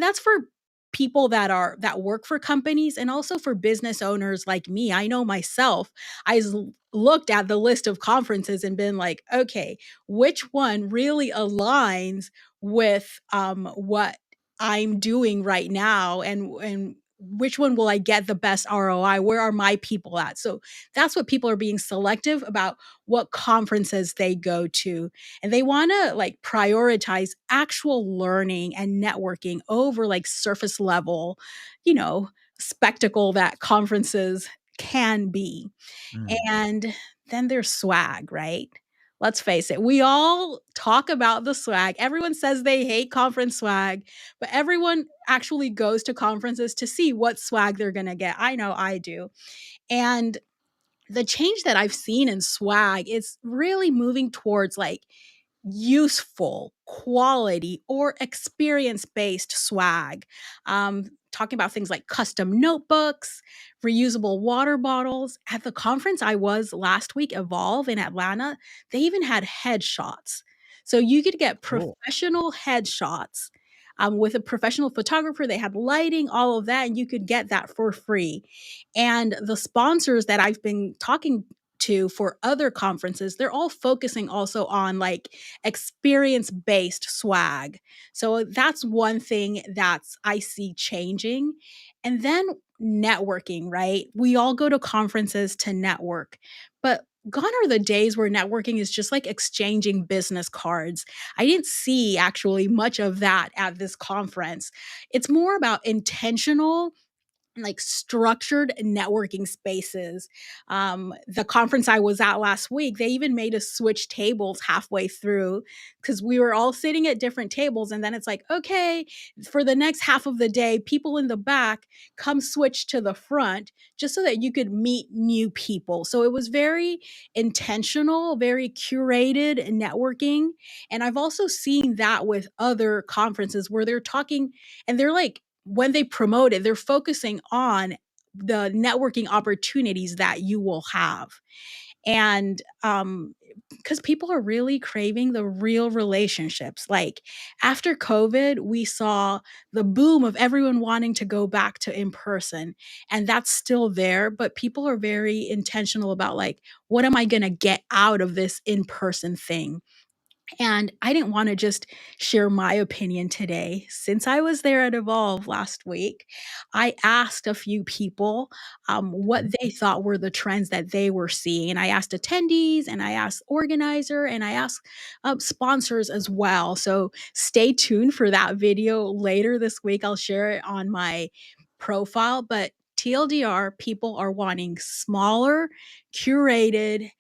that's for people that work for companies and also for business owners like me. I know myself, looked at the list of conferences and been like, okay, which one really aligns with what I'm doing right now, and which one will I get the best ROI? Where are my people at? So that's what people are being selective about, what conferences they go to. And they want to like prioritize actual learning and networking over like surface level, you know, spectacle that conferences can be. Mm. And then there's swag, right? Let's face it, we all talk about the swag. Everyone says they hate conference swag, but everyone actually goes to conferences to see what swag they're going to get. I know I do. And the change that I've seen in swag is really moving towards like useful, quality, or experience based swag. Talking about things like custom notebooks, reusable water bottles. At the conference I was last week, Evolve in Atlanta, they even had headshots. So you could get Cool. professional headshots with a professional photographer. They had lighting, all of that, and you could get that for free. And the sponsors that I've been talking to for other conferences, they're all focusing also on like experience based swag. So that's one thing that's I see changing. And then networking, right? We all go to conferences to network, but gone are the days where networking is just like exchanging business cards. I didn't see actually much of that at this conference. It's more about intentional, like structured networking spaces. The conference I was at last week, they even made us switch tables halfway through because we were all sitting at different tables. And then it's like, okay, for the next half of the day, people in the back come switch to the front just so that you could meet new people. So it was very intentional, very curated networking. And I've also seen that with other conferences where they're talking and they're like, when they promote it, they're focusing on the networking opportunities that you will have. And because people are really craving the real relationships. Like after COVID, we saw the boom of everyone wanting to go back to in person. And that's still there, but people are very intentional about like, what am I going to get out of this in person thing? And I didn't want to just share my opinion today. Since I was there at Evolve last week, I asked a few people what they thought were the trends that they were seeing. And I asked attendees, and I asked organizer, and I asked sponsors as well. So stay tuned for that video later this week. I'll share it on my profile. But TLDR, people are wanting smaller, curated,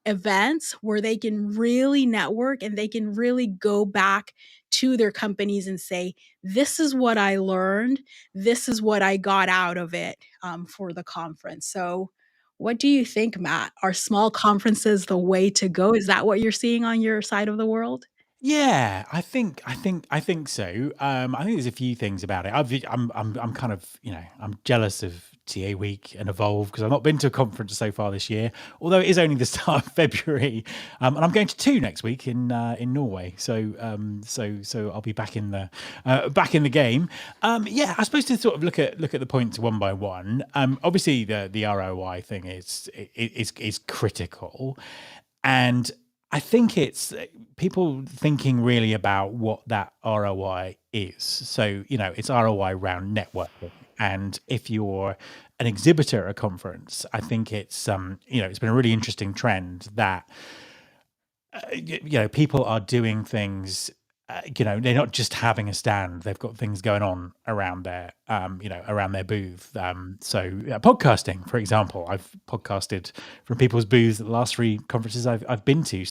events where they can really network and they can really go back to their companies and say, this is what I learned. This is what I got out of it for the conference. So, what do you think, Matt? Are small conferences the way to go? Is that what you're seeing on your side of the world? Yeah, I think so. I think there's a few things about it. I'm kind of, I'm jealous of TA Week and Evolve because I've not been to a conference so far this year. Although it is only the start of February, and I'm going to two next week in Norway. So I'll be back in the game. Yeah, I suppose to sort of look at the points one by one. Obviously the ROI thing is critical. And I think it's people thinking really about what that ROI is. So, it's ROI around networking. And if you're an exhibitor at a conference, I think it's been a really interesting trend that people are doing things. They're not just having a stand; they've got things going on around around their booth. Podcasting, for example, I've podcasted from people's booths at the last three conferences I've been to.